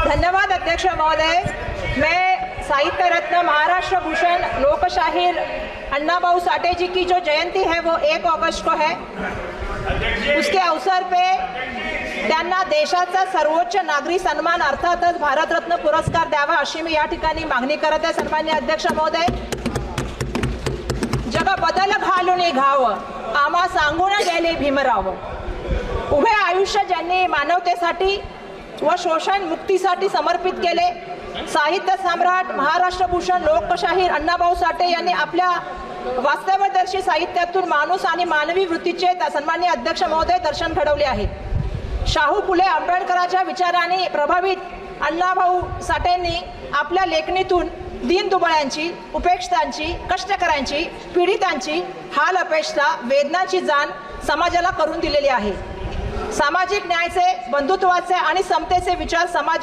धन्यवाद अध्यक्ष महोदय। मैं साहित्य रत्न महाराष्ट्र भूषण लोकशाहीर अण्णा भाऊ साठे जी की जो जयंती है वो 1 अगस्त को है। उसके अवसर पे त्यांना देशाचा सर्वोच्च नागरी सन्मान अर्थातच भारतरत्न पुरस्कार द्यावा अशी मी या ठिकाणी मागणी करत आहे। सन्माननीय अध्यक्ष महोदय, जग बदल घालून घावं आम्हा सांगून गेले भीमराव। उभे आयुष्य ज्यांनी मानवतेसाठी व शोषण मुक्तीसाठी समर्पित केले, साहित्य सम्राट महाराष्ट्र भूषण लोकशाहीर अण्णाभाऊ साठे यांनी आपल्या वास्तवदर्शी साहित्यातून माणूस आणि मानवी वृत्तीचे सन्माननीय अध्यक्ष महोदय दर्शन घडवले आहे। शाहू फुले आंबेडकरांच्या विचाराने प्रभावित अण्णाभाऊ साठेंनी आपल्या लेखणीतून दीनदुबळ्यांची, उपेक्षितांची, कष्टकऱ्यांची, पीडितांची हाल अपेक्षा वेदनाची जाण समाजाला करून दिलेली आहे। सामाजिक न्यायाचे, बंधुत्वाचे आणि समतेचे विचार समाज